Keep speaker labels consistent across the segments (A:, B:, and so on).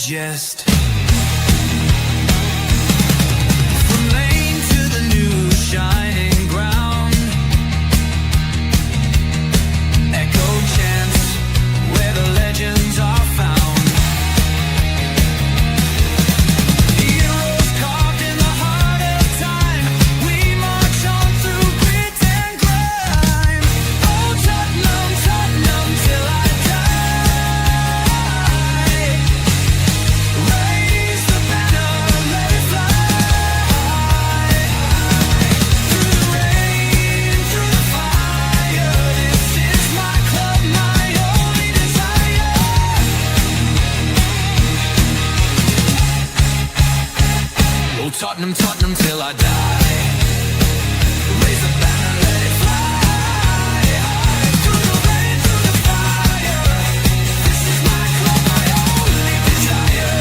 A: digest. From lane to the new shining ground, echo chants where the legends are found. Heroes carved in the heart of time, we march on through grit and grime. Oh Tottenham, Tottenham till I die. Raise the banner, let it fly. Through the rain, through the fire, this is my club, my only desire. Oh Tottenham, Tottenham till I die. Raise the banner, let it fly. Through the rain, through the fire, this is my club, my only desire.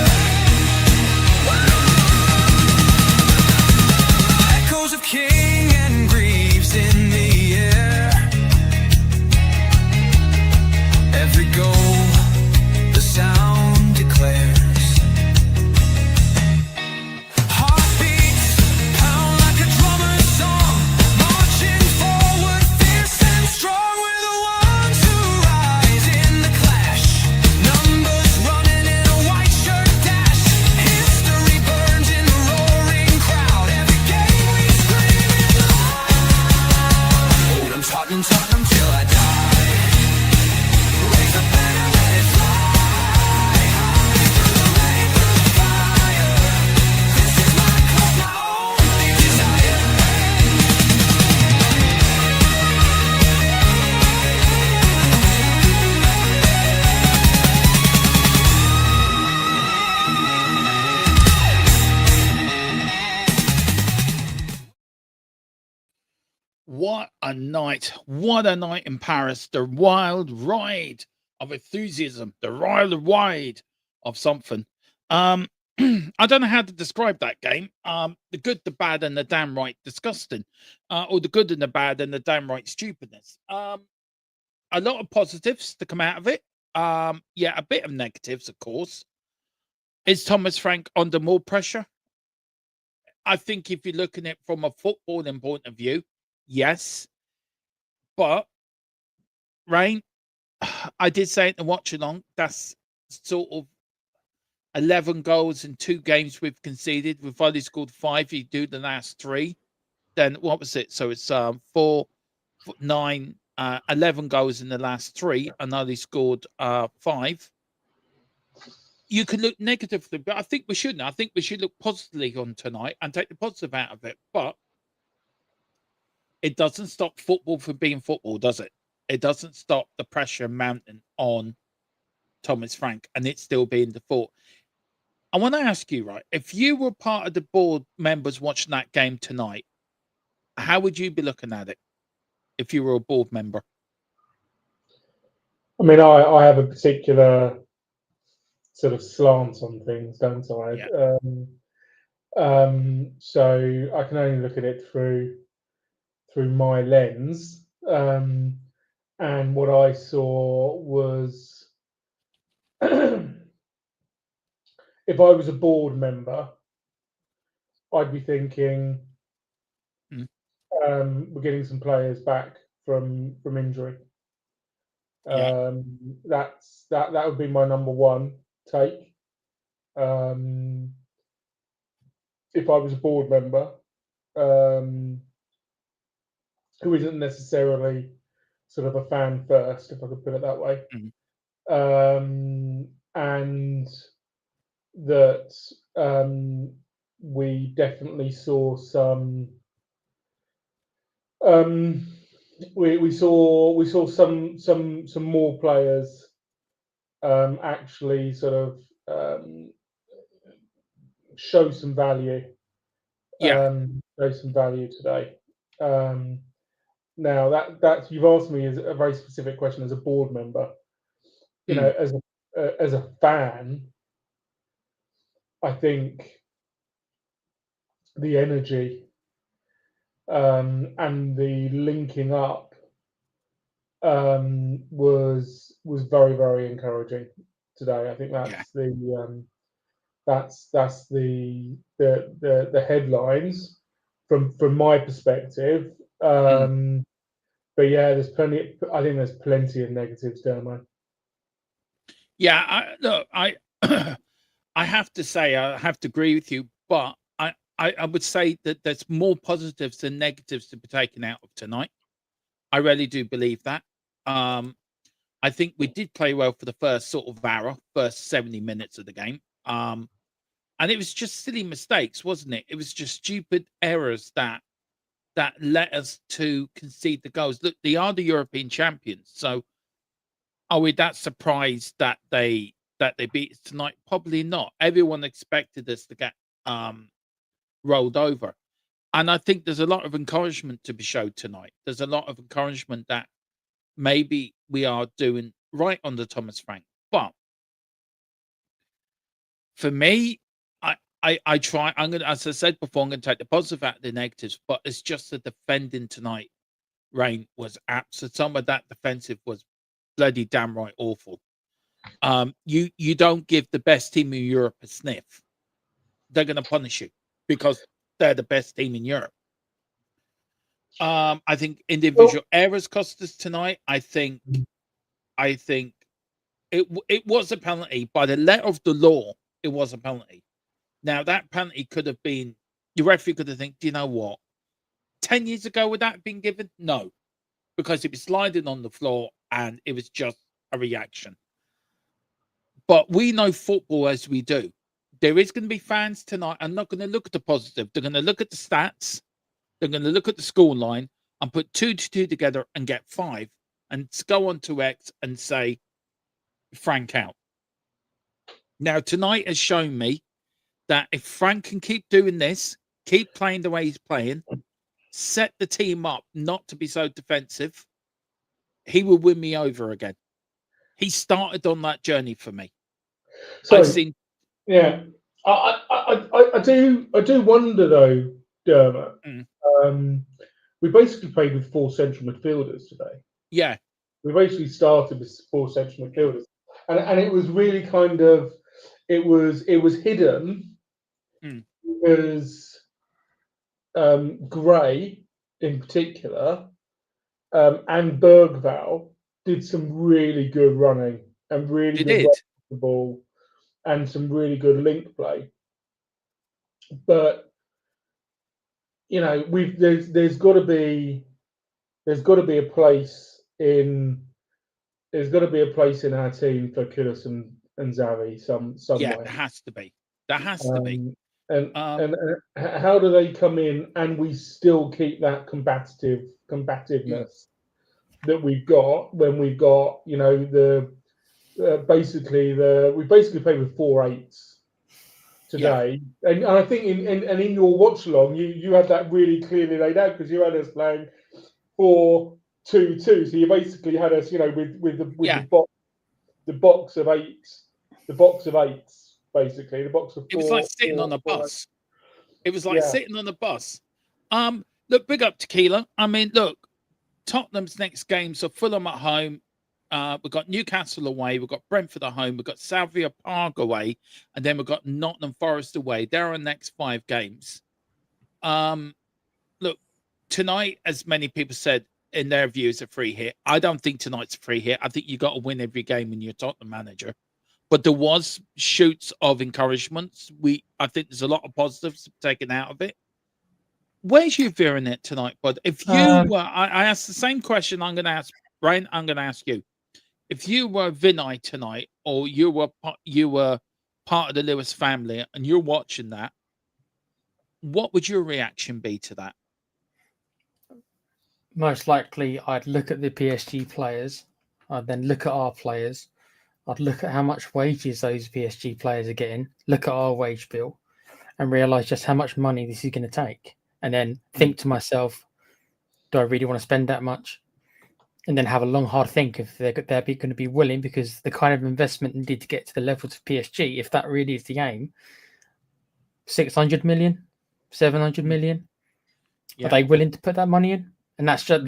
A: Echoes of King and Greaves in the air. Every goal, the sound declares. Heartbeats pound like a drummer's song, marching forward, fierce and strong. We're the ones who rise in the clash. Numbers running in a white shirt dash. History burns in the roaring crowd. Every game we scream it loud. I'm Tottenham, Tottenham till I die. Raise the banner, let it fly. Through the rain, through the fire, this is my club, my only desire.
B: What a night. What a night in Paris. The wild ride of enthusiasm, the wild ride of something. I don't know how to describe that game. The good, the bad, and the damn right disgusting. Or the good and the bad and the damn right stupidness. A lot of positives to come out of it. Yeah, a bit of negatives, of course. Is Thomas Frank under more pressure? I think if you're looking at it from a footballing point of view, yes. But, Rain, I did say it in the watch along, that's sort of 11 goals in 2 games we've conceded. We've only scored 5. You do the last 3. Then what was it? So it's 4, 9, 11 goals in the last 3 and only scored 5. You can look negatively, but I think we shouldn't. I think we should look positively on tonight and take the positive out of it. But it doesn't stop football from being football, does it? It doesn't stop the pressure mounting on Thomas Frank and it still being the fault. I want to ask you, right, if you were part of the board members watching that game tonight, how would you be looking at it if you were a board member?
C: I mean, I have a particular sort of slant on things, don't I?
B: Yeah.
C: So I can only look at it through my lens. And what I saw was, if I was a board member, I'd be thinking, we're getting some players back from injury.
B: Yeah.
C: That would be my number one take. If I was a board member, who isn't necessarily sort of a fan first, if I could put it that way, and that we definitely saw some. We saw some more players actually sort of show some value. Show some value today. Now that you've asked me is a very specific question as a board member. You know, as a fan, I think the energy and the linking up was very, very encouraging today. I think that's That's the headlines from my perspective. But yeah, there's plenty. I think there's plenty of negatives, Dermo.
B: Yeah, look, I have to say, I have to agree with you, but I would say that there's more positives than negatives to be taken out of tonight. I really do believe that. I think we did play well for the first sort of hour, first 70 minutes of the game. And it was just silly mistakes, wasn't it? It was just stupid errors that led us to concede the goals. Look, they are the European champions, so are we that surprised that they beat us tonight? Probably not. Everyone expected us to get rolled over. And I think there's a lot of encouragement to be showed tonight. There's a lot of encouragement that maybe we are doing right under Thomas Frank. But for me, I try. I'm gonna, as I said before, I'm gonna take the positive out of the negatives. But it's just the defending tonight. Rain was absolute. Some of that defensive was bloody damn right awful. You don't give the best team in Europe a sniff. They're gonna punish you because they're the best team in Europe. I think individual errors cost us tonight. I think it was a penalty by the letter of the law. It was a penalty. Now that penalty could have been. The referee could have think, do you know what? 10 years ago, would that have been given? No, because it was sliding on the floor and it was just a reaction. But we know football as we do. There is going to be fans tonight. I'm not going to look at the positive. They're going to look at the stats. They're going to look at the scoreline and put 2 to 2 together and get 5 and go on to X and say, Frank out. Now, tonight has shown me that if Frank can keep doing this, keep playing the way he's playing, set the team up not to be so defensive, he will win me over again. He started on that journey for me.
C: So, yeah, I do wonder though, Dermot. We basically played with 4 central midfielders today.
B: Yeah,
C: we basically started with 4 central midfielders, and it was really kind of it was hidden because Gray in particular and Bergvall did some really good running and really good the ball and some really good link play. But you know, there's got to be a place in our team for Kudus and Xavi some
B: yeah,
C: way.
B: there has to be. There has to be.
C: And how do they come in and we still keep that combativeness that we've got when we've got, you know, we basically played with 4 8s today. Yeah. And I think in your watch along you had that really clearly laid out because you had us playing 4-2-2. So you basically had us, you know, with the box of 8s, basically the box of 4.
B: It was like sitting on a bus. It was like sitting on a bus. Look, big up Tequila. I mean, look, Tottenham's next games are Fulham at home. We've got Newcastle away. We've got Brentford at home. We've got Parc away. And then we've got Nottingham Forest away. They're our next 5 games. Look, tonight, as many people said, in their view, is a free hit. I don't think tonight's a free hit. I think you got to win every game when you're Tottenham manager. But there was shoots of encouragements. I think there's a lot of positives taken out of it. Where's you veering it tonight, bud? If you were, I asked the same question I'm going to ask Brian, I'm going to ask you. If you were Vinay tonight, or you were part of the Lewis family, and you're watching that, what would your reaction be to that?
D: Most likely, I'd look at the PSG players. I'd then look at our players. I'd look at how much wages those PSG players are getting, look at our wage bill, and realise just how much money this is going to take. And then think to myself, do I really want to spend that much? And then have a long, hard think if they're going to be willing, because the kind of investment needed to get to the levels of PSG, if that really is the aim, 600 million, 700 million, are they willing to put that money in? And that's just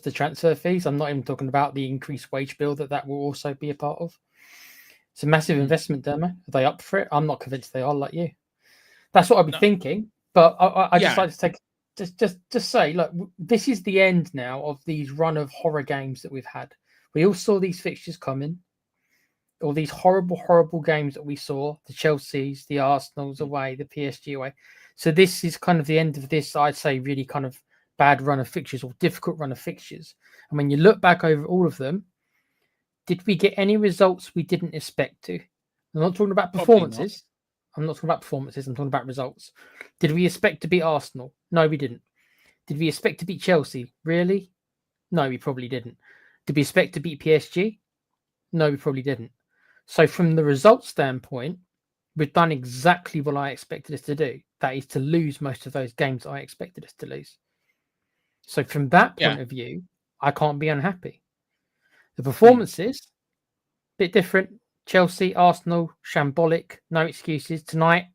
D: the transfer fees. I'm not even talking about the increased wage bill that will also be a part of. It's a massive investment, Dermo. Are they up for it? I'm not convinced they are, like you. That's what I'd be thinking. But I just like to take just say, look, this is the end now of these run of horror games that we've had. We all saw these fixtures coming. All these horrible games that we saw, the Chelsea's, the Arsenal's away, the PSG away. So this is kind of the end of this, I'd say, really kind of bad run of fixtures or difficult run of fixtures. And when you look back over all of them, did we get any results we didn't expect to? I'm not talking about performances. I'm not talking about performances. I'm talking about results. Did we expect to beat Arsenal? No, we didn't. Did we expect to beat Chelsea? Really? No, we probably didn't. Did we expect to beat PSG? No, we probably didn't. So from the results standpoint, we've done exactly what I expected us to do. That is to lose most of those games I expected us to lose. So from that point of view, I can't be unhappy. The performances, bit different. Chelsea, Arsenal, shambolic, no excuses. Tonight,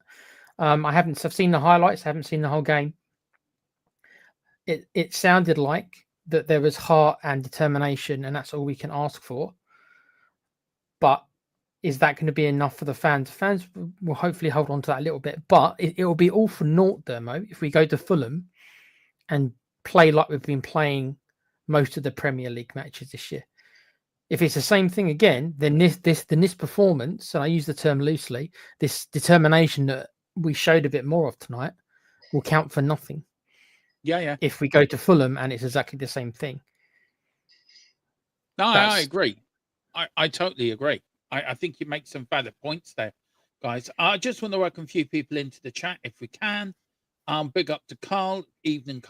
D: I've seen the highlights, I haven't seen the whole game. It sounded like that there was heart and determination, and that's all we can ask for. But is that going to be enough for the fans? Fans will hopefully hold on to that a little bit, but it will be all for naught, Dermo, if we go to Fulham and play like we've been playing most of the Premier League matches this year. If it's the same thing again, then this performance, and I use the term loosely, this determination that we showed a bit more of tonight will count for nothing.
B: Yeah.
D: If we go to Fulham and it's exactly the same thing.
B: No, I agree. I totally agree. I think you make some valid points there, guys. I just want to welcome a few people into the chat if we can. Big up to Carl, evening,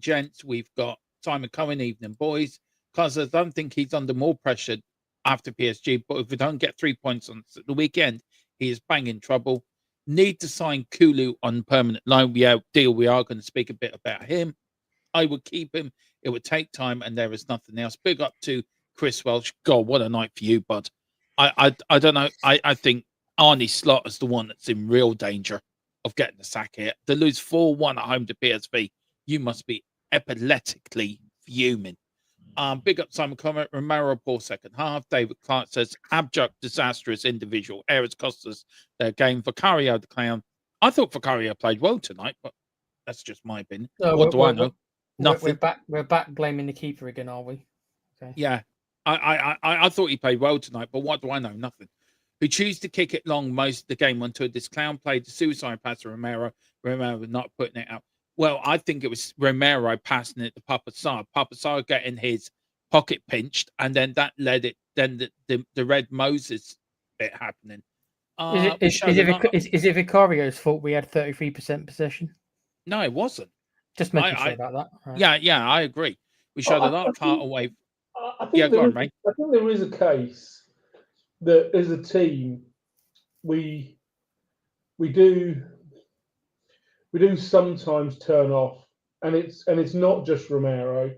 B: gents. We've got Simon Cohen, evening, boys. Because I don't think he's under more pressure after PSG, but if we don't get 3 points on the weekend, he is banging trouble. Need to sign Kulu on permanent loan. We are going to speak a bit about him. I would keep him. It would take time, and there is nothing else. Big up to Chris Welsh. God, what a night for you, bud. I don't know. I think Arnie Slot is the one that's in real danger of getting the sack here. To lose 4-1 at home to PSV, you must be epileptically fuming. Big up Simon Comment. Romero, poor second half. David Clark says, abject, disastrous individual errors cost us their game. Vicario, the clown. I thought Vicario played well tonight, but that's just my opinion. What do I know? Nothing.
D: We're back blaming the keeper again, are we? Okay.
B: Yeah. I thought he played well tonight, but what do I know? Nothing. Who choose to kick it long most of the game until this clown played the suicide pass to Romero. Romero was not putting it out. Well, I think it was Romero passing it to Papa Sarr. Papa Sarr getting his pocket pinched, and then that led it. Then the Red Moses bit happening.
D: Is it Vicario's fault we had 33% possession?
B: No, it wasn't.
D: Just making sure about that.
B: Right. Yeah, I agree. We showed a lot of heart away.
C: I think there is a case that as a team we do sometimes turn off, and it's not just Romero.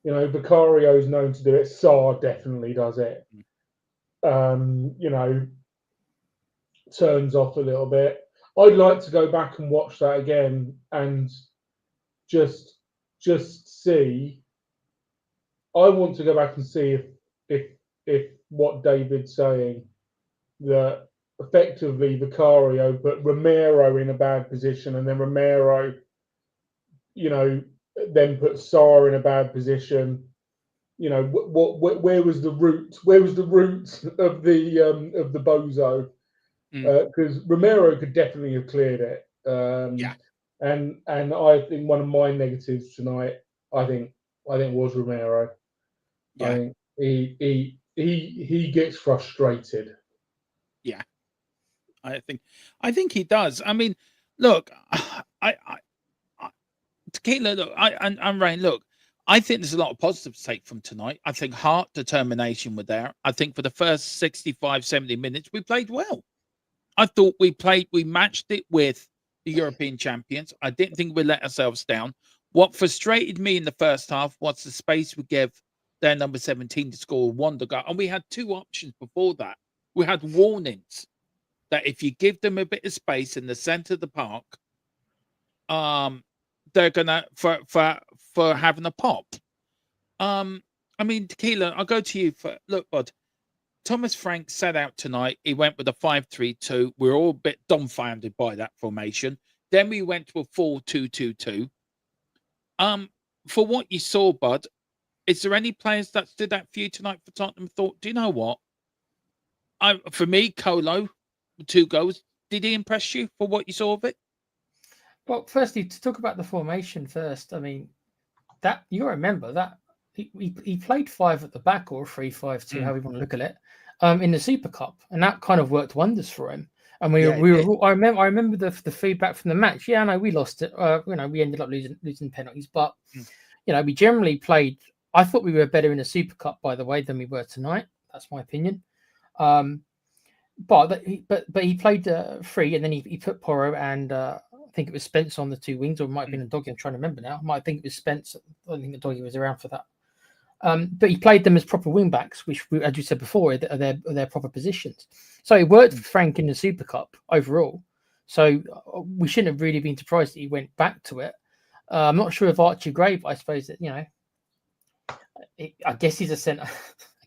C: You know, Vicario is known to do it. Sarr definitely does it. You know, turns off a little bit. I'd like to go back and watch that again and just see. I want to go back and see if what David's saying, that effectively Vicario put Romero in a bad position, and then Romero, you know, then put Sarr in a bad position. You know, where was the root? Where was the root of the bozo? Because Romero could definitely have cleared it. And I think one of my negatives tonight, I think was Romero.
B: Yeah.
C: I think he gets frustrated.
B: Yeah. I think he does. I mean, look, Tequila, look, I'm Rain. Look, I think there's a lot of positives to take from tonight. I think heart, determination were there. I think for the first 65, 70 minutes, we played well. I thought we matched it with the European champions. I didn't think we let ourselves down. What frustrated me in the first half was the space we gave their number 17 to score a wonder goal. And we had two options before that. We had warnings that if you give them a bit of space in the center of the park, they're gonna for having a pop. I mean, Tequila, I'll go to you for look, bud. Thomas Frank set out tonight. He went with a 5-3-2. We're all a bit dumbfounded by that formation. Then we went to a 4-2-2-2. For what you saw, Bud, is there any players that stood out for you tonight for Tottenham? Thought, do you know what? For me, Colo, 2 goals. Did he impress you for what you saw of it?
D: Well, firstly, to talk about the formation first, I mean, that you remember that he played 5 at the back or 3-5-2, how we want to look at it, in the Super Cup, and that kind of worked wonders for him. And we were I remember the feedback from the match. Yeah, I know we lost it. We ended up losing penalties, but we generally played. I thought we were better in the Super Cup, by the way, than we were tonight. That's my opinion. But he played 3, and then he put Porro and I think it was Spence on the 2 wings, or it might have been a Doggy. I'm trying to remember now. I think it was Spence. I don't think the Doggy was around for that. But he played them as proper wing backs, which, as you said before, are their proper positions. So it worked for Frank in the Super Cup overall. So we shouldn't have really been surprised that he went back to it. I'm not sure if Archie Gray, but I suppose that I guess he's a centre. I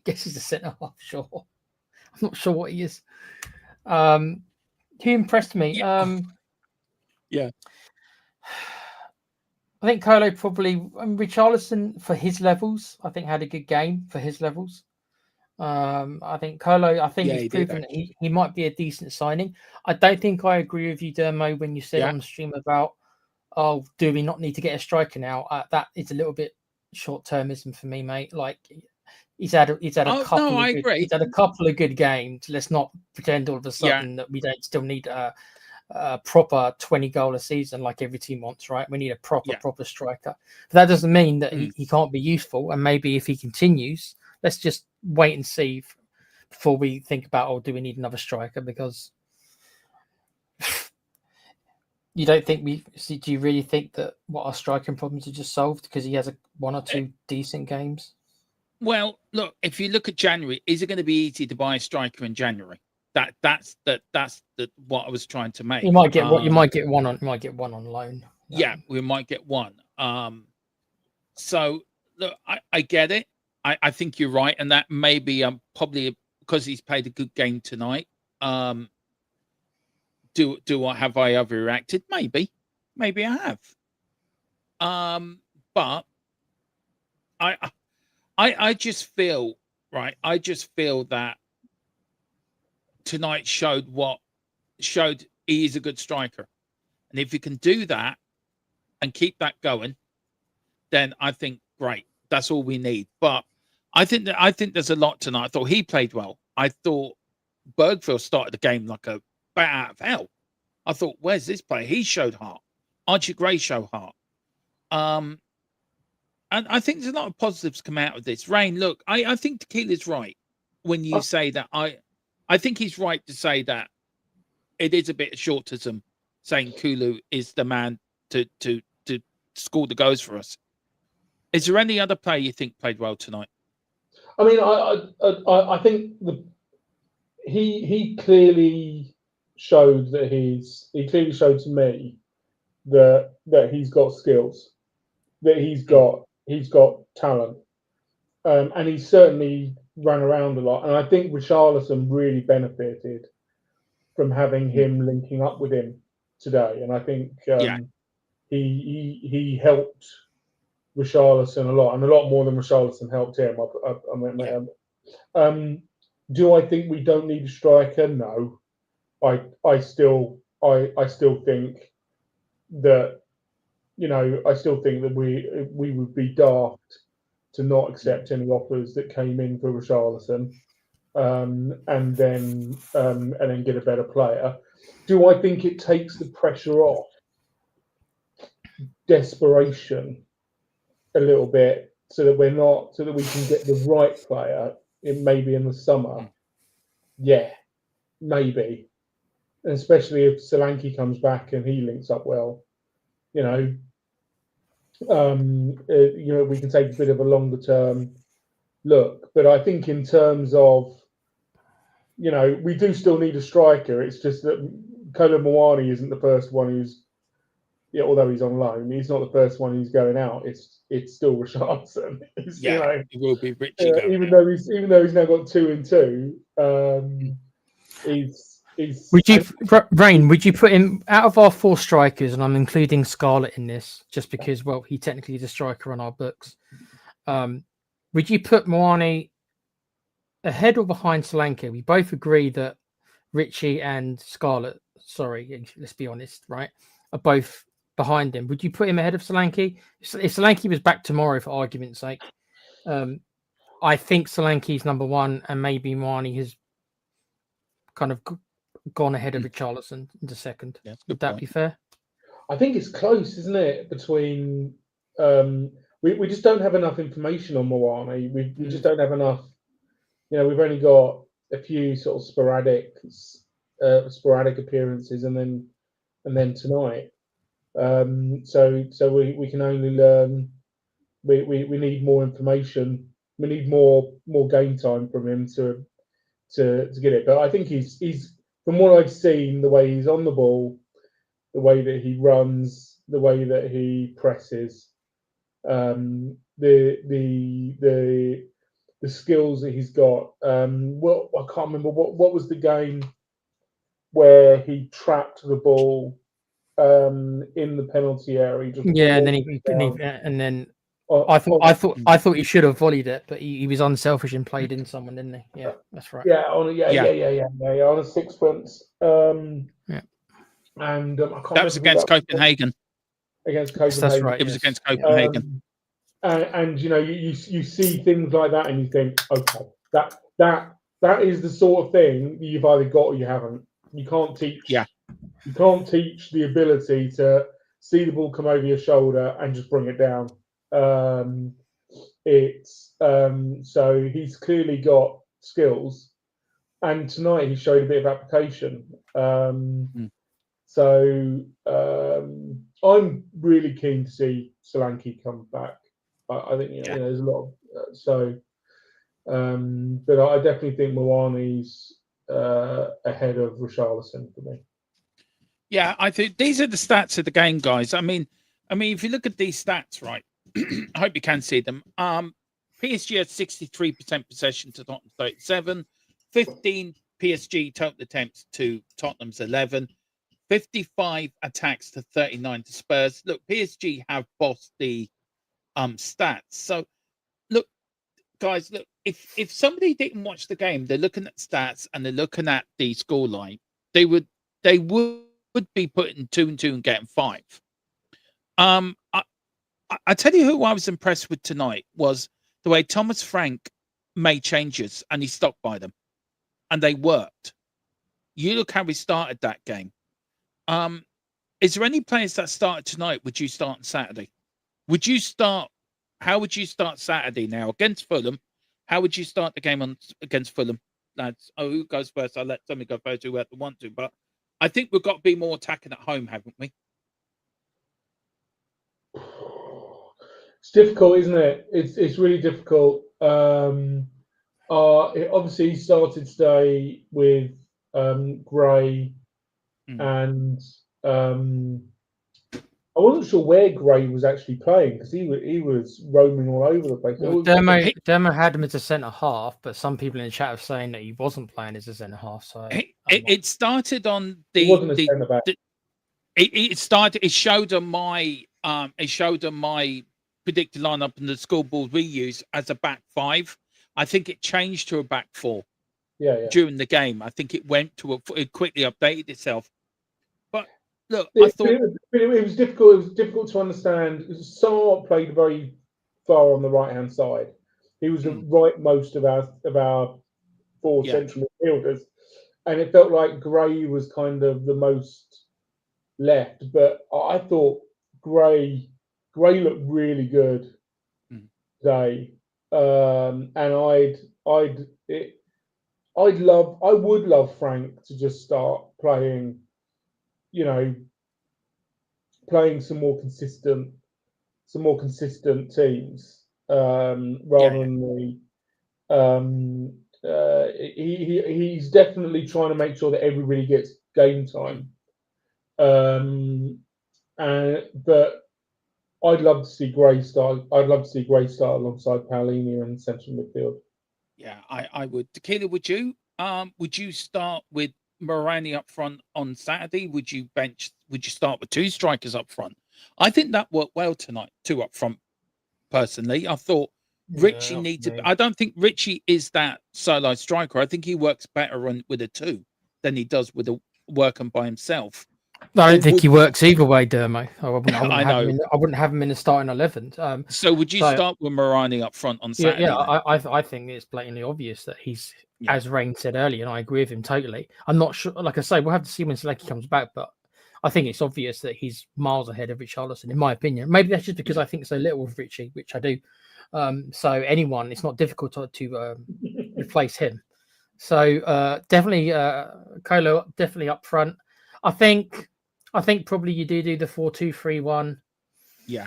D: guess he's a centre half. Sure, I'm not sure what he is. He impressed me.
B: Yeah.
D: I think Colo probably, Richarlison for his levels, I think had a good game for his levels. I think Colo, he's proven that he might be a decent signing. I don't think I agree with you, Dermo, when you said on the stream about, do we not need to get a striker now? That is a little bit short-termism for me, mate. Like he's had a couple of good games. Let's not pretend all of a sudden that we don't still need a proper 20 goal a season like every team wants, right? We need a proper striker. But that doesn't mean that he can't be useful. And maybe if he continues, let's just wait and see before we think about, do we need another striker? Because you don't think do you really think that our striking problems are just solved because he has 1 or 2 decent games?
B: Well, look, if you look at January, is it going to be easy to buy a striker in January? That's what I was trying to make.
D: You might get one on loan.
B: Yeah, we might get one. So look, I get it. I think you're right, and that may be probably because he's played a good game tonight. Have I overreacted? Maybe I have. But I just feel right. I just feel that tonight showed he is a good striker, and if you can do that and keep that going, then I think great. That's all we need. But I think there's a lot tonight. I thought he played well. I thought Bergville started the game like a bat out of hell. I thought, where's this player? He showed heart. Archie Gray showed heart. And I think there's a lot of positives come out of this. Rain, look, I think Tequila's right when you say that. I think he's right to say that it is a bit of shortism saying Kulu is the man to score the goals for us. Is there any other player you think played well tonight?
C: I mean, I think he clearly showed that he clearly showed to me that he's got skills, that he's got talent, and he certainly ran around a lot. And I think Richarlison really benefited from having him linking up with him today. And I think he helped Richarlison a lot, and a lot more than Richarlison helped him. Do I think we don't need a striker? No. I still think that we would be daft to not accept any offers that came in for Richarlison, and then get a better player. Do I think it takes the pressure off desperation a little bit, so that we can get the right player maybe in the summer? Yeah, maybe, and especially if Solanke comes back and he links up well, we can take a bit of a longer term look. But I think in terms of, we do still need a striker. It's just that Kolo Muani isn't the first one yeah, although he's on loan, he's not the first one who's going out. It's still Richarlison.
B: Yeah, it will be Richie going
C: Even
B: out.
C: though he's now got 2 and 2, he's
D: Would you, Rain? Would you put him out of our 4 strikers, and I'm including Scarlett in this, just because, well, he technically is a striker on our books. Would you put Moani ahead or behind Solanke? We both agree that Richie and Scarlett, sorry, let's be honest, right, are both behind him. Would you put him ahead of Solanke? If Solanke was back tomorrow, for argument's sake, I think Solanke's number 1, and maybe Moani has kind of gone ahead of Richarlison into second.
B: Yeah,
D: Would that be fair?
C: I think it's close, isn't it? Between we just don't have enough information on Moani. We just don't have enough. You know, we've only got a few sort of sporadic appearances, and then tonight. So we can only learn. We need more information. We need more game time from him to get it. But I think he's from what I've seen, the way he's on the ball, the way that he runs, the way that he presses, the skills that he's got. Well, I can't remember what was the game where he trapped the ball in the penalty area.
D: Yeah, and then I thought he should have volleyed it, but he was unselfish and played in someone, didn't he? Yeah, that's right.
C: Yeah, on a sixpence.
B: Yeah.
C: And I can't
B: that was against Copenhagen.
C: Against Copenhagen,
D: that's right.
B: It was against Copenhagen.
C: And you know, you see things like that, and you think, okay, that is the sort of thing you've either got or you haven't. You can't teach.
B: Yeah.
C: You can't teach the ability to see the ball come over your shoulder and just bring it down. So he's clearly got skills, and tonight he showed a bit of application. So I'm really keen to see Solanke come back. I think there's a lot of but I definitely think Moani's ahead of Richarlison for me.
B: Yeah, I think these are the stats of the game, guys. I mean, if you look at these stats, right? I hope you can see them. PSG had 63% possession to Tottenham's 37, 15 PSG total attempts to Tottenham's 11, 55 attacks to 39 to Spurs. Look, PSG have bossed the stats. So, look, guys, look, if somebody didn't watch the game, they're looking at stats and they're looking at the scoreline, they would be putting 2 and 2 and getting 5. I tell you who I was impressed with tonight was the way Thomas Frank made changes and he stuck by them, and they worked. You look how we started that game. Is there any players that started tonight? Would you start on Saturday? How would you start Saturday now against Fulham? How would you start the game against Fulham, lads? Oh, who goes first? I'll let somebody go first who want to, but I think we've got to be more attacking at home, haven't we?
C: It's difficult, isn't it? It's really difficult. Obviously, he started today with Gray, and I wasn't sure where Gray was actually playing because he was roaming all over the place.
D: Well, Demo had him as a centre half, but some people in the chat are saying that he wasn't playing as a centre half. So
B: it started on
C: he wasn't a centre back.
B: It showed on my predicted lineup and the scoreboard we use as a back 5. I think it changed to a back 4.
C: Yeah.
B: During the game, I think it went to it quickly updated itself. But look,
C: it was difficult. It was difficult to understand. Sarr played very far on the right hand side. He was the rightmost of our 4 central midfielders, and it felt like Gray was kind of the most left. But I thought Gray looked really good today, and I would love Frank to just start playing, playing some more consistent teams, rather than he's definitely trying to make sure that everybody gets game time. But I'd love to see Gray start. I'd love to see Gray start alongside Paulinho in central midfield.
B: Yeah, I would. Tequila, would you? Would you start with Morani up front on Saturday? Would you start with 2 strikers up front? I think that worked well tonight, 2 up front. Personally, I thought Richie needs to. I don't think Richie is that solo striker. I think he works better with a 2 than he does with a working by himself.
D: I don't think he works either way, Dermo. I wouldn't have him in the starting 11.
B: So would you start with Morani up front on Saturday?
D: Yeah, I think it's blatantly obvious that he's, as Rain said earlier, and I agree with him totally. I'm not sure. Like I say, we'll have to see when Selecki comes back, but I think it's obvious that he's miles ahead of Richarlison, in my opinion. Maybe that's just because I think so little of Richie, which I do. So anyone, it's not difficult to replace him. So definitely, Colo definitely up front. I think probably you do the 4-2-3-1.
B: Yeah.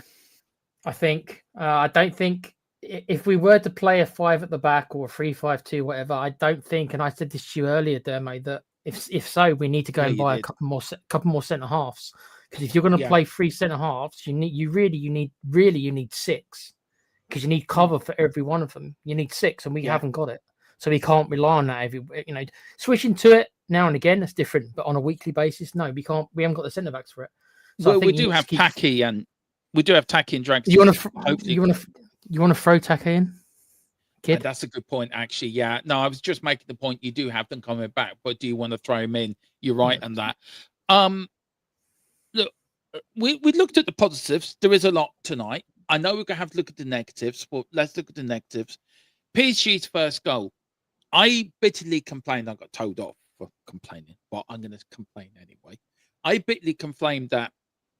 D: I don't think if we were to play a 5 at the back or a 3-5-2, whatever, I don't think, and I said this to you earlier, Dermo, that if so, we need to go and buy a couple more centre halves, because if you're going to play 3 centre halves, you need 6, because you need cover for every one of them. You need 6, and we haven't got it, so we can't rely on that. Switching to it now and again, that's different, but on a weekly basis, no, we can't. We haven't got the centre backs for it.
B: So well, we do have Taki and Drags.
D: You want to throw Taki in? Kid?
B: That's a good point, actually. Yeah. No, I was just making the point. You do have them coming back, but do you want to throw him in? You're right on that. Look, we looked at the positives. There is a lot tonight. I know we're going to have to look at the negatives, but let's look at the negatives. PSG's first goal. I bitterly complained. I got told off for complaining, but I'm going to complain anyway. I bitterly complained that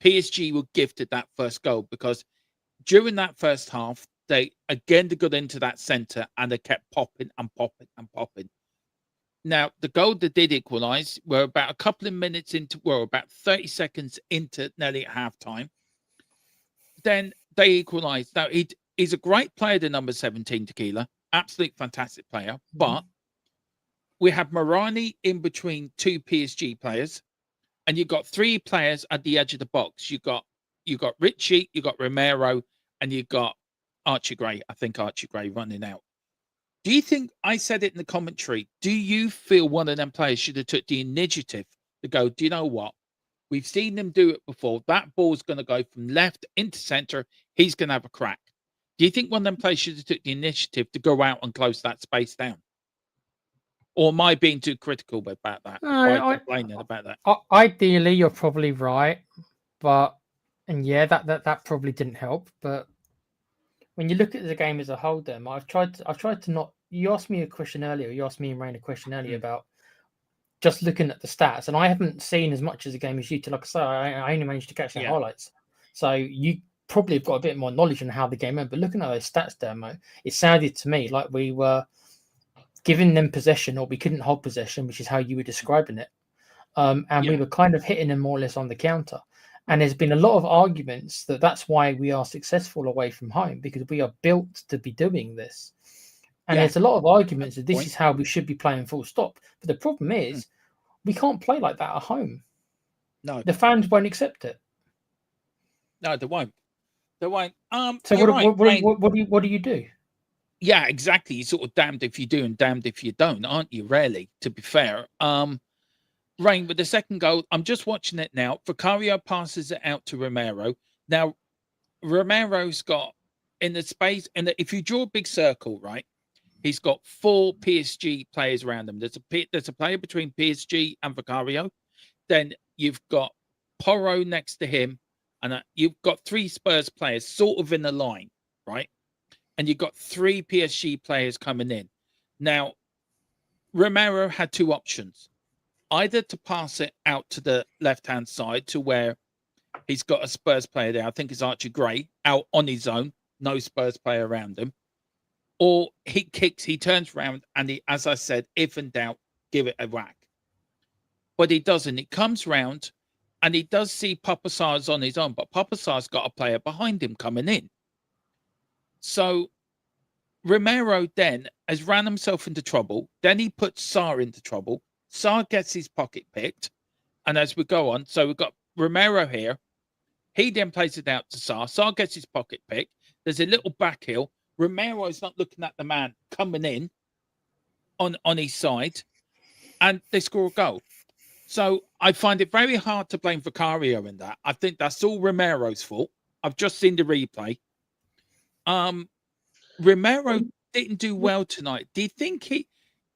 B: PSG were gifted that first goal because during that first half, they got into that centre and they kept popping and popping and popping. Now, the goal that did equalise, we're about a couple of minutes into, about 30 seconds into nearly at half time. Then they equalised. Now, he's a great player, the number 17, Tequila. Absolute fantastic player. But we have Morani in between 2 PSG players, and you've got 3 players at the edge of the box. You got Richie, you got Romero, and you got Archie Gray. I think Archie Gray running out. Do you think, I said it in the commentary, do you feel one of them players should have took the initiative to go, do you know what? We've seen them do it before. That ball's going to go from left into centre. He's going to have a crack. Do you think one of them players should have took the initiative to go out and close that space down? Or am I being too critical about that? Complaining about that?
D: Ideally, you're probably right. But, and yeah, that probably didn't help. But when you look at the game as a whole, then I've tried to not. You asked me a question earlier. You asked me and Rain a question earlier about just looking at the stats, and I haven't seen as much of the game as you. Like I say, I only managed to catch the highlights. So you probably have got a bit more knowledge on how the game went. But looking at those stats, Dermo, it sounded to me like we were giving them possession, or we couldn't hold possession, which is how you were describing it. We were kind of hitting them more or less on the counter. And there's been a lot of arguments that that's why we are successful away from home, because we are built to be doing this. And there's a lot of arguments that this is how we should be playing, full stop. But the problem is we can't play like that at home.
B: No.
D: The fans won't accept it.
B: No, they won't. They won't.
D: So what do you do?
B: Yeah, exactly. You're sort of damned if you do and damned if you don't, aren't you, really, to be fair? Rain, with the second goal, I'm just watching it now. Vicario passes it out to Romero. Now, Romero's got in the space, and if you draw a big circle, right, he's got 4 PSG players around him. There's a player between PSG and Vicario. Then you've got Porro next to him, and you've got 3 Spurs players sort of in a line, right? And you've got 3 PSG players coming in. Now, Romero had 2 options. Either to pass it out to the left-hand side to where he's got a Spurs player there. I think it's Archie Gray out on his own. No Spurs player around him. Or he turns around and he, as I said, if in doubt, give it a whack. But he doesn't. He comes round and he does see Papasar's on his own, but Papasar's got a player behind him coming in. So Romero then has ran himself into trouble. Then he puts Sarr into trouble. Sarr gets his pocket picked. And as we go on, so we've got Romero here. He then plays it out to Sarr. Sarr gets his pocket pick. There's a little back heel. Romero's not looking at the man coming in on his side, and they score a goal. So I find it very hard to blame Vicario in that. I think that's all Romero's fault. I've just seen the replay. Romero didn't do well tonight. Do you think he,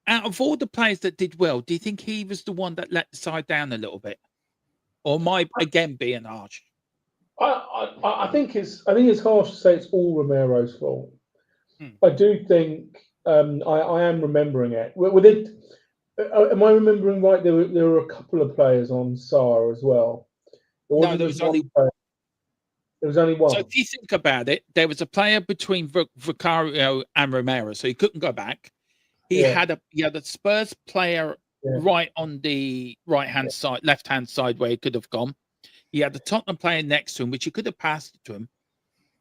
B: out of all the players that did well, do you think he was the one that let the side down a little bit? Or am I again being harsh?
C: I think it's harsh to say it's all Romero's fault. I do think I am remembering it. Am I remembering right? There were a couple of players on Sarr as well.
B: No, there was only
C: player. There was only one.
B: So if you think about it, there was a player between Vicario and Romero, so he couldn't go back. He had a Spurs player right on the right-hand side, left-hand side where he could have gone. He had the Tottenham player next to him, which he could have passed it to him.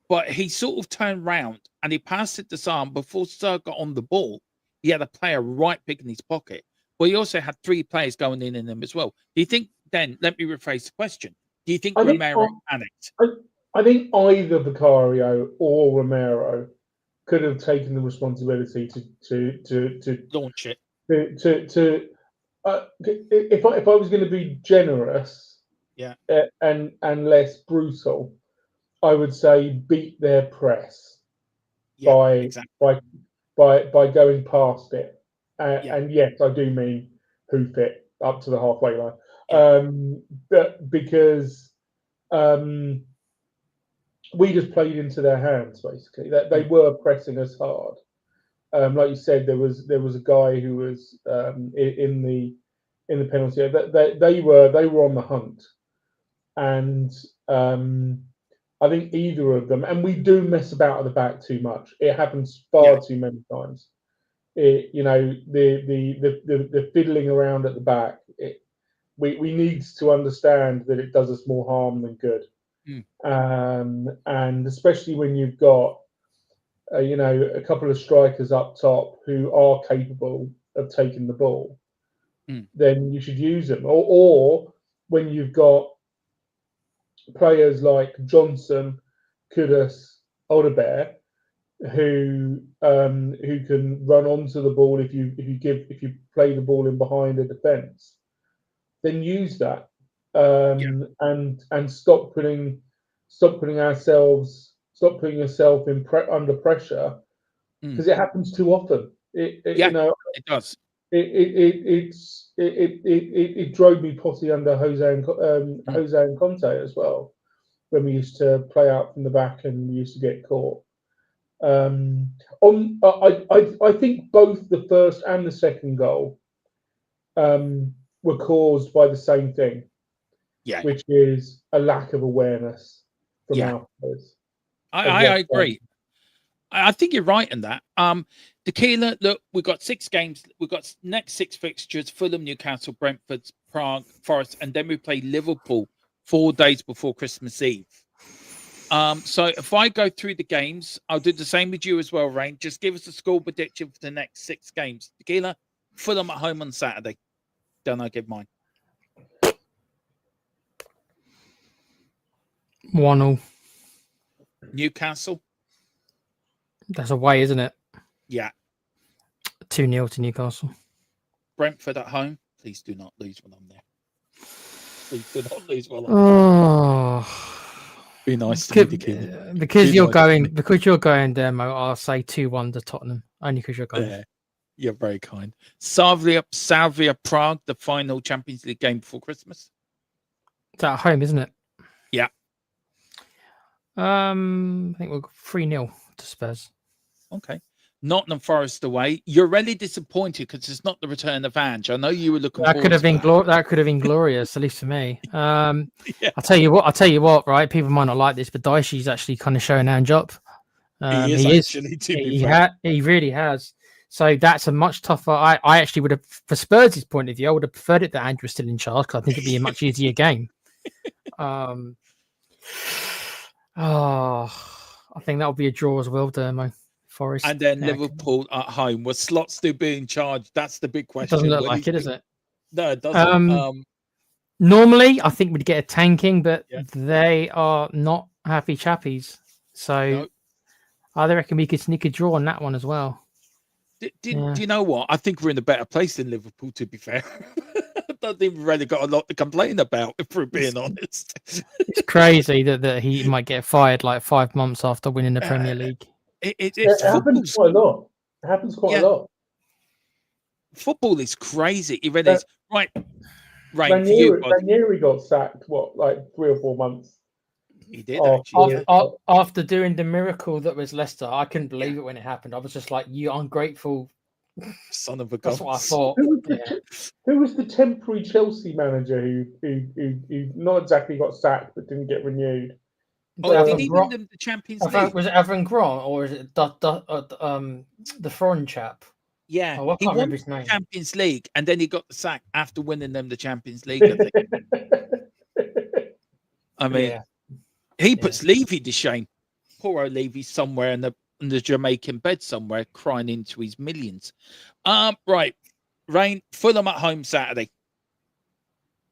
B: But he sort of turned round and he passed it to Sarr. And before Sarr got on the ball, he had a player right big in his pocket. But he also had 3 players going in him as well. Do you think, then, let me rephrase the question. Do you think Romero panicked?
C: I think either Vicario or Romero could have taken the responsibility to
B: launch it.
C: If I was going to be generous, and less brutal, I would say beat their press by going past it. And yes, I do mean hoof it up to the halfway line. But because we just played into their hands, basically. That they were pressing us hard. Like you said, there was a guy who was in the penalty area. They were on the hunt, and I think either of them. And we do mess about at the back too much. It happens far too many times. The fiddling around at the back. We need to understand that it does us more harm than good. And especially when you've got a couple of strikers up top who are capable of taking the ball, then you should use them. Or when you've got players like Johnson, Kudus, Odegaard, who can run onto the ball if you play the ball in behind a defence, then use that. And stop putting yourself under pressure, because it happens too often. It
B: does.
C: It drove me potty under Jose and Conte as well, when we used to play out from the back and we used to get caught. I think both the first and the second goal were caused by the same thing, which is a lack of awareness from our players.
B: I agree. I think you're right in that. Tequila, look, we've got 6 games. We've got next 6 fixtures: Fulham, Newcastle, Brentford, Prague, Forest, and then we play Liverpool 4 days before Christmas Eve. So if I go through the games, I'll do the same with you as well, Rain. Just give us a score prediction for the next 6 games. Tequila, Fulham at home on Saturday. Don't I give mine?
D: 1-0.
B: Newcastle.
D: That's away, isn't it?
B: Yeah.
D: 2-0 to Newcastle.
B: Brentford at home. Please do not lose when I'm there. Please do not lose while I'm there. Be nice to me, Tequila.
D: Because you're going there, Mo, I'll say 2-1 to Tottenham. Only because you're going.
B: Yeah, you're very kind. Salvia Prague, the final Champions League game before Christmas.
D: It's at home, isn't it?
B: Yeah.
D: I think we'll go 3-0 to Spurs.
B: Okay. Nottingham Forest away. You're really disappointed because it's not the return of Ange. I know you were looking.
D: That could have been glorious, at least for me. I'll tell you what. Right, people might not like this, but Daishi's actually kind of showing Ange up. He really has. So that's a much tougher. I actually would have, for Spurs' point of view, I would have preferred it that Ange was still in charge, because I think it'd be a much easier game. I think that'll be a draw as well, Dermo. Forest.
B: And then Liverpool at home. Will Slot still be in charge? That's the big question.
D: It doesn't look like it, does it?
B: No, it doesn't.
D: Normally, I think we'd get a tanking, but
B: Yeah.
D: they are not happy chappies. So
B: No.
D: I reckon we could sneak a draw on that one as well.
B: Do you know what? I think we're in a better place than Liverpool, to be fair. I don't think we've really got a lot to complain about, if we're being honest.
D: It's crazy that he might get fired like 5 months after winning the Premier League.
B: It's
C: It happens quite a lot. It happens quite a lot.
B: Football is crazy. It really is. Right. Rain, for
C: Ranieri,
B: you, bud.
C: Ranieri got sacked, like 3 or 4 months?
B: He did, actually.
D: After doing the miracle that was Leicester, I couldn't believe it when it happened. I was just like, you ungrateful
B: son of a
D: That's
B: gun.
D: what I thought.
C: Who was the temporary Chelsea manager who not exactly got sacked but didn't get renewed?
B: Did he win them the Champions League?
D: Was it Avram Grant or is it the foreign chap?
B: Yeah,
D: I can't remember his name.
B: Champions League, and then he got the sack after winning them the Champions League. I think. I mean, he puts Levy to shame. Poor old Levy somewhere in the Jamaican bed somewhere, crying into his millions. Right, Rain, Fulham at home Saturday.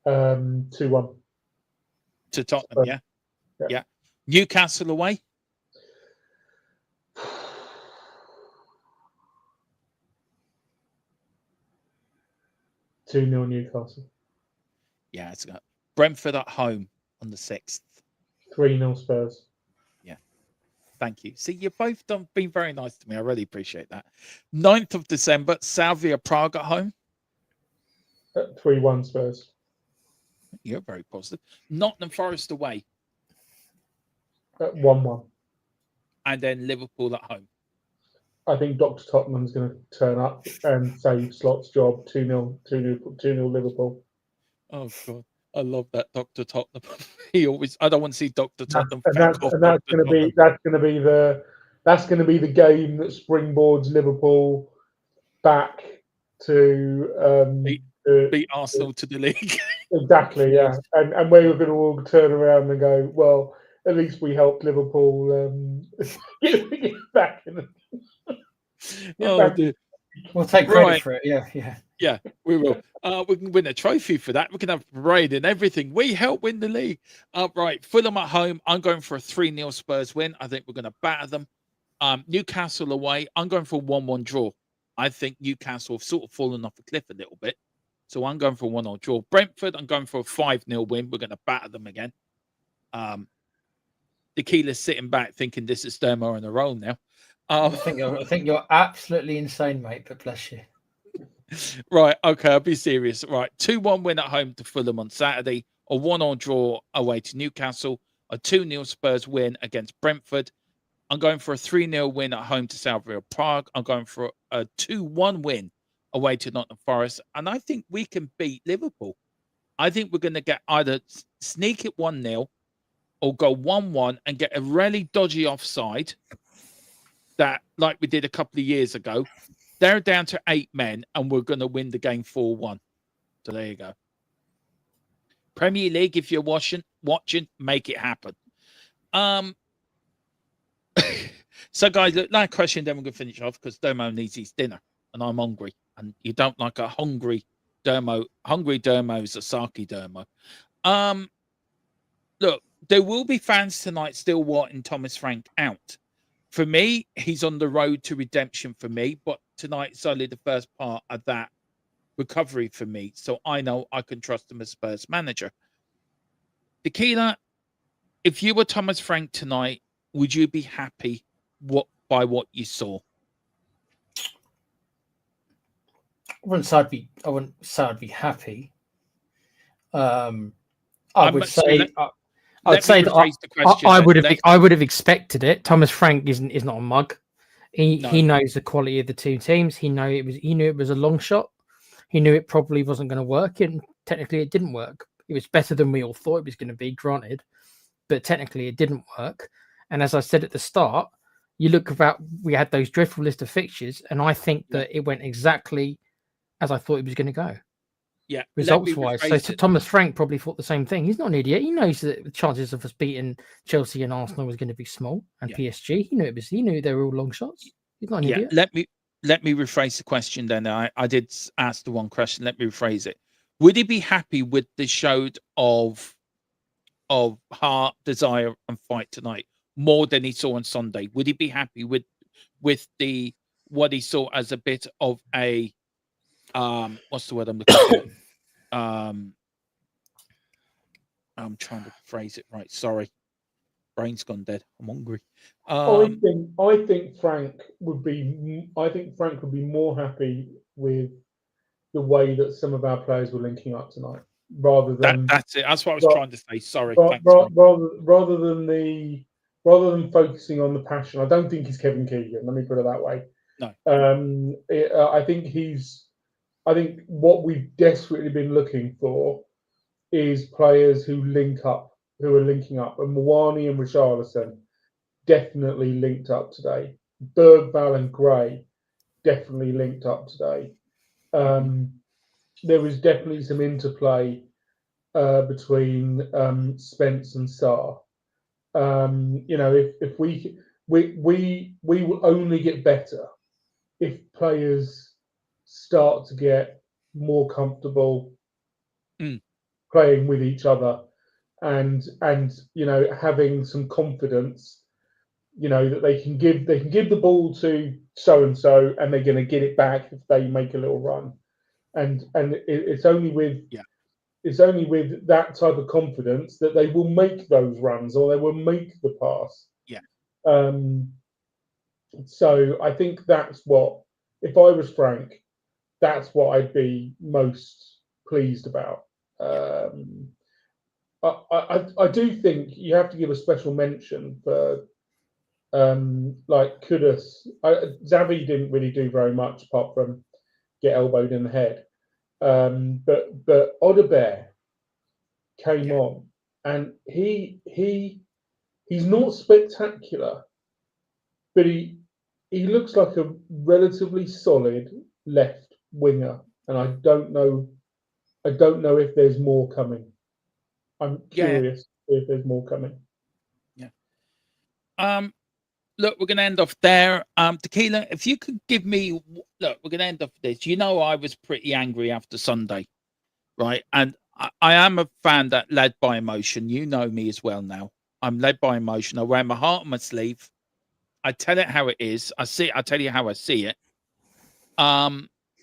C: 2-1
B: to Tottenham. Yeah. Newcastle away.
C: 2-0 Newcastle.
B: Yeah, it's got Brentford at home on the 6th.
C: 3-0 Spurs.
B: Yeah. Thank you. See, you've both been very nice to me. I really appreciate that. 9th of December, Slavia Prague at home.
C: 3-1 Spurs.
B: You're very positive. Nottingham Forest away.
C: 1-1.
B: And then Liverpool at home.
C: I think Dr. Tottenham's going to turn up and save Slot's job. 2-0 Liverpool.
B: Oh God, I love that Dr. Tottenham. He always. I don't want to see Dr. Tottenham.
C: That's going to be the game that springboards Liverpool back to
B: beat Arsenal to the league.
C: Exactly, yeah. And we were going to all turn around and go, well, at least we helped Liverpool get back in the.
B: Dear.
D: We'll take credit for it. Yeah,
B: we will. We can win a trophy for that. We can have a parade and everything. We help win the league. Right, Fulham at home. I'm going for a 3-0 Spurs win. I think we're going to batter them. Newcastle away. I'm going for a 1-1 draw. I think Newcastle have sort of fallen off a cliff a little bit. So I'm going for a 1-0 draw. Brentford, I'm going for a 5-0 win. We're going to batter them again. Tequila's sitting back thinking this is Dermo in a row now.
D: I think you're absolutely insane, mate, but bless you.
B: Right, okay, I'll be serious. Right, 2-1 win at home to Fulham on Saturday, a 1-1 draw away to Newcastle, a 2-0 Spurs win against Brentford. I'm going for a 3-0 win at home to Slavia Prague. I'm going for a 2-1 win away to Nottingham Forest, and I think we can beat Liverpool. I think we're going to get either sneak it 1-0 or go 1-1 and get a really dodgy offside that, like we did a couple of years ago. They're down to 8 men, and we're going to win the game 4-1. So there you go. Premier League, if you're watching, make it happen. So, guys, look, that question, then we're going to finish off because Dermo needs his dinner, and I'm hungry. And you don't like a hungry Dermo. Hungry Dermo is a Saki Dermo. Look, there will be fans tonight still wanting Thomas Frank out. For me, he's on the road to redemption for me, but tonight's only the first part of that recovery for me. So I know I can trust him as Spurs manager. Tequila, if you were Thomas Frank tonight, would you be happy by what you saw?
D: I wouldn't say I'd be happy. I would say that I would have expected it. Thomas Frank is not a mug. He knows the quality of the two teams. He knew it was a long shot. He knew it probably wasn't going to work, and technically it didn't work. It was better than we all thought it was going to be, granted, but technically it didn't work. And as I said at the start, we had those dreadful list of fixtures, and I think that it went exactly as I thought it was going to go.
B: Yeah,
D: results-wise. So Thomas Frank probably thought the same thing. He's not an idiot. He knows that the chances of us beating Chelsea and Arsenal was going to be small, and PSG. He knew they were all long shots. He's not an idiot.
B: Let me rephrase the question then. I did ask the one question. Let me rephrase it. would he be happy with the show of heart, desire, and fight tonight more than he saw on Sunday? Would he be happy with the what he saw as a bit of a what's the word I'm looking for? I'm trying to phrase it right. Sorry, brain's gone dead. I'm hungry.
C: I think Frank would be. I think Frank would be more happy with the way that some of our players were linking up tonight, rather than
B: that's it. That's what I was trying to say. Sorry. Thanks,
C: rather than focusing on the passion. I don't think he's Kevin Keegan. Let me put it that way.
B: No.
C: I think what we've desperately been looking for is players who are linking up, and Mawani and Richarlison definitely linked up today. Bergvall and Gray definitely linked up today. There was definitely some interplay between Spence and Sarr. If we will only get better if players start to get more comfortable playing with each other, and having some confidence, that they can give the ball to so and so, and they're going to get it back if they make a little run, and it's only with that type of confidence that they will make those runs, or they will make the pass.
B: Yeah.
C: So I think that's what, if I was Frank, that's what I'd be most pleased about. I do think you have to give a special mention for like Kudus. Xavi didn't really do very much apart from get elbowed in the head. But Odobert came on, and he's not spectacular, but he looks like a relatively solid left winger, and I don't know if there's more coming. I'm curious if there's more coming.
B: Yeah. Look, we're going to end off there. Tequila, if you could give me... Look, we're going to end off this. I was pretty angry after Sunday, right? And I am a fan that led by emotion. You know me as well now. I'm led by emotion. I wear my heart on my sleeve. I tell it how it is. I tell you how I see it.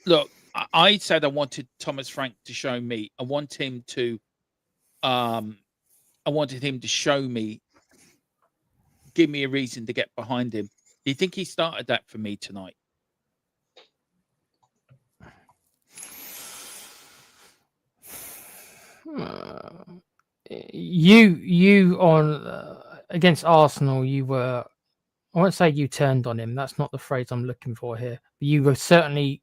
B: Look, I said I wanted Thomas Frank to show me. I wanted him to show me, give me a reason to get behind him. Do you think he started that for me tonight?
D: You on against Arsenal, you were, I won't say you turned on him. That's not the phrase I'm looking for here. But you were certainly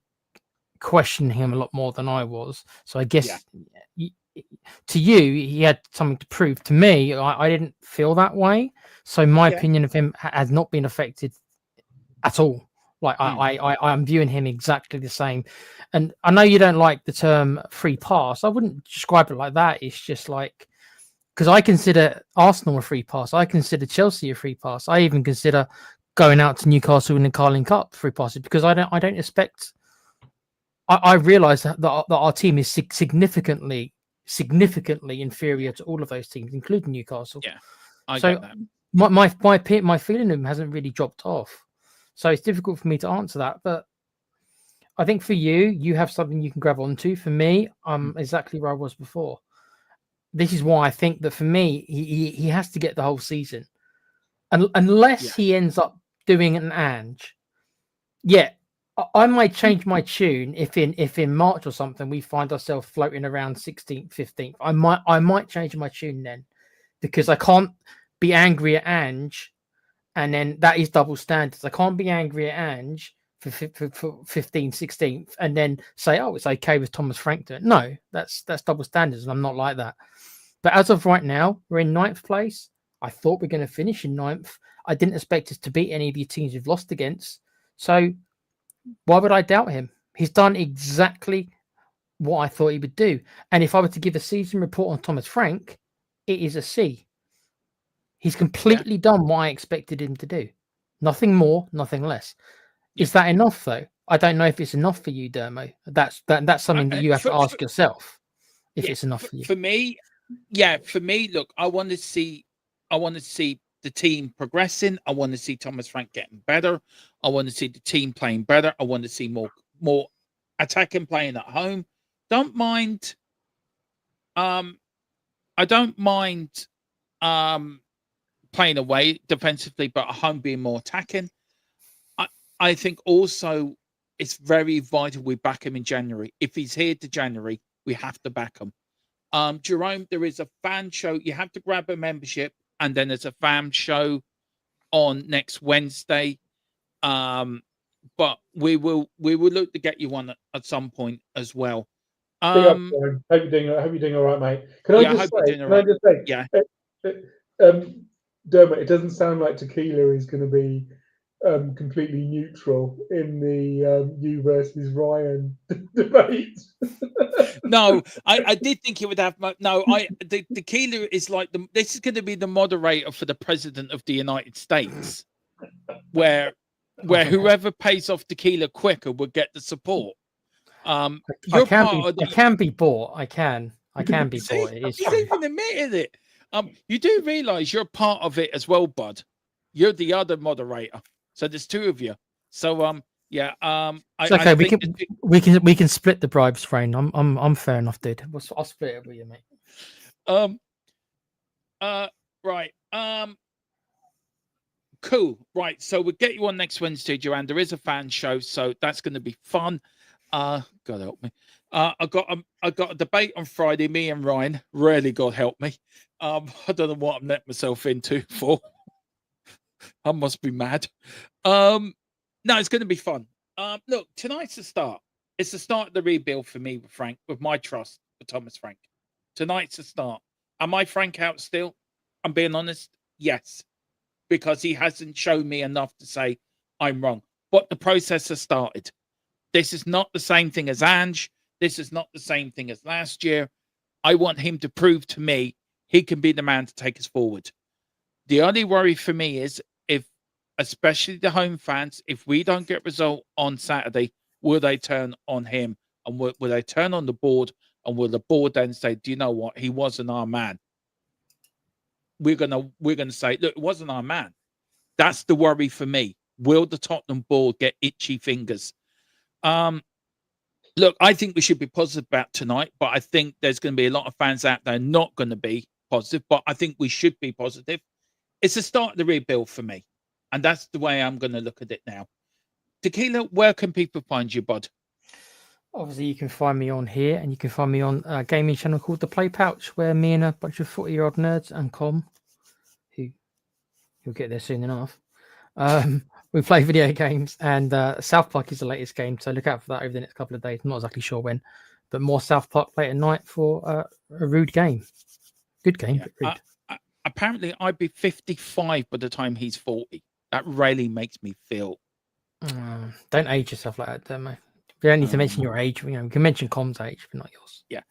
D: questioning him a lot more than I was. So I guess to you, he had something to prove. To me, I didn't feel that way. So my opinion of him has not been affected at all. Like I'm viewing him exactly the same. And I know you don't like the term free pass. I wouldn't describe it like that. It's just like, because I consider Arsenal a free pass. I consider Chelsea a free pass. I even consider going out to Newcastle in the Carling Cup free passes, because I don't expect. I realise that our team is significantly inferior to all of those teams, including Newcastle.
B: Yeah, I get that.
D: My feeling of him hasn't really dropped off, so it's difficult for me to answer that. But I think for you have something you can grab onto. For me, I'm exactly where I was before. This is why I think that for me, he has to get the whole season, unless he ends up doing an Ange. Yeah, I might change my tune if in March or something we find ourselves floating around 16th, 15th. I might change my tune then, because I can't be angry at Ange, and then that is double standards. I can't be angry at Ange for 15th, 16th, and then say, oh, it's okay with Thomas Frank doing it. No, that's double standards, and I'm not like that. But as of right now, we're in 9th place. I thought we're going to finish in 9th. I didn't expect us to beat any of the teams we've lost against. So why would I doubt him? He's done exactly what I thought he would do. And if I were to give a season report on Thomas Frank, it is a C. He's completely done what I expected him to do. Nothing more, nothing less. Is that enough, though? I don't know if it's enough for you, Dermo. That's something that you have to ask yourself. if it's enough for you.
B: For me, yeah, for me, look, I want to see the team progressing. I want to see Thomas Frank getting better. I want to see the team playing better. I want to see more attacking playing at home. Don't mind. I don't mind playing away defensively, but at home being more attacking. I think also it's very vital we back him in January. If he's here to January, we have to back him. Jerome, there is a fan show. You have to grab a membership, and then there's a fan show on next Wednesday. But we will look to get you one at some point as well.
C: Big up, Warren. Hope you're doing all right, mate. Can I just say?
B: Yeah.
C: Dermot, it doesn't sound like Tequila is going to be completely neutral in the you versus Ryan debate.
B: No, I did think it would have. No, the Tequila is like this is going to be the moderator for the president of the United States, where whoever pays off Tequila quicker will get the support.
D: I can be bought. I can be bought. It is
B: he's
D: true.
B: even admitted it. You do realize you're part of it as well, bud. You're the other moderator, so there's two of you. So yeah.
D: It's okay. We can split the bribes, Frain. I'm fair enough, dude. I'll split it with you, mate.
B: Right. Cool. Right. So we'll get you on next Wednesday, Joanne. There is a fan show, so that's going to be fun. God help me. I got a debate on Friday. Me and Ryan. Really, God help me. I don't know what I'm letting myself into for. I must be mad. No, it's going to be fun. Look, tonight's the start. It's the start of the rebuild for me, Frank, with my trust for Thomas Frank. Tonight's the start. Am I Frank out still? I'm being honest. Yes, because he hasn't shown me enough to say I'm wrong. But the process has started. This is not the same thing as Ange. This is not the same thing as last year. I want him to prove to me he can be the man to take us forward. The only worry for me is if, especially the home fans, if we don't get result on Saturday, will they turn on him? And will they turn on the board? And will the board then say, do you know what? He wasn't our man. We're gonna say, look, it wasn't our man. That's the worry for me. Will the Tottenham board get itchy fingers? Look, I think we should be positive about tonight, but I think there's going to be a lot of fans out there not going to be positive, but I think we should be positive. It's the start of the rebuild for me, and that's the way I'm going to look at it now. Tequila, where can people find you, bud?
D: Obviously, you can find me on here, and you can find me on a gaming channel called The Play Pouch, where me and a bunch of 40-year-old nerds and Com, who you'll get there soon enough, we play video games, and South Park is the latest game, so look out for that over the next couple of days. I'm not exactly sure when, but more South Park late at night for a rude game. Good game,
B: Yeah.
D: but rude.
B: Apparently, I'd be 55 by the time he's 40. That really makes me feel.
D: Don't age yourself like that, don't we? We don't need to mention your age. You know, we can mention Com's age, but not yours.
B: Yeah.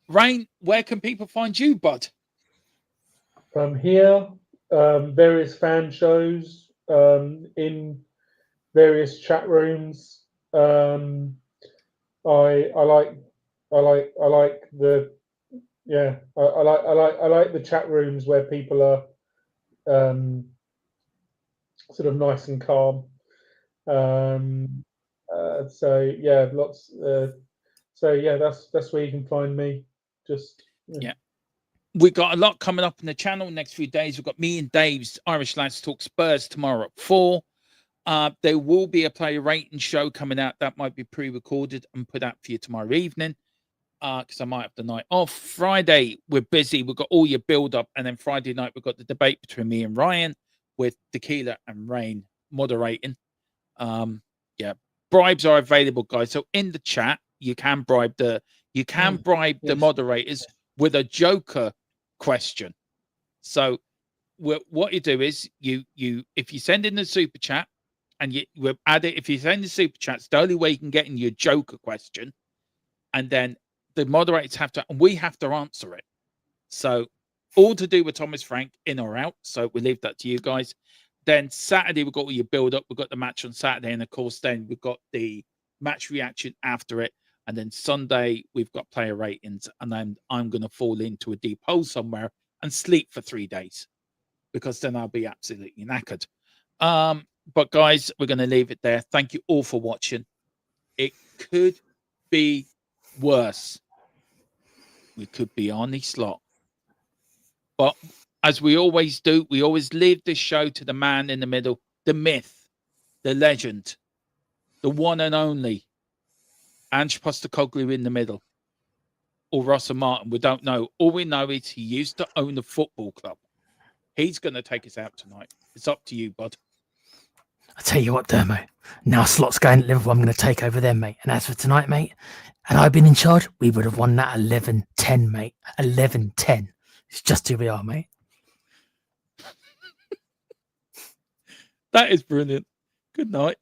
B: Rain, where can people find you, bud?
C: From here, various fan shows, in various chat rooms. I like the I like the chat rooms where people are sort of nice and calm. So yeah, lots. So yeah, that's where you can find me. Just
B: Yeah. We've got a lot coming up in the channel next few days. We've got me and Dave's Irish Lads Talk Spurs tomorrow at 4. There will be a player rating show coming out that might be pre-recorded and put out for you tomorrow evening. Because I might have the night off. Friday, we're busy. We've got all your build-up. And then Friday night, we've got the debate between me and Ryan with Tequila and Rain moderating. Yeah, bribes are available, guys. So in the chat, you can bribe the moderators with a Joker question. So what you do is you if you send in the super chat and you add it, if you send the super chats, the only way you can get in your Joker question, and then the moderators have to, and we have to answer it. So all to do with Thomas Frank, in or out. So we leave that to you guys. Then Saturday, we've got all your build up. We've got the match on Saturday. And of course, then we've got the match reaction after it. And then Sunday, we've got player ratings. And then I'm going to fall into a deep hole somewhere and sleep for 3 days, because then I'll be absolutely knackered. But guys, we're going to leave it there. Thank you all for watching. It could be worse. We could be on the slot. But as we always do, we always leave this show to the man in the middle, the myth, the legend, the one and only Ange Postecoglou in the middle, or Russell Martin. We don't know. All we know is he used to own a football club. He's going to take us out tonight. It's up to you, bud.
E: I tell you what, Dermo, now Slot's going to Liverpool, I'm going to take over them, mate. And as for tonight, mate, and I've been in charge, we would have won that 11-10, mate. 11-10. It's just who we are, mate.
B: That is brilliant. Good night.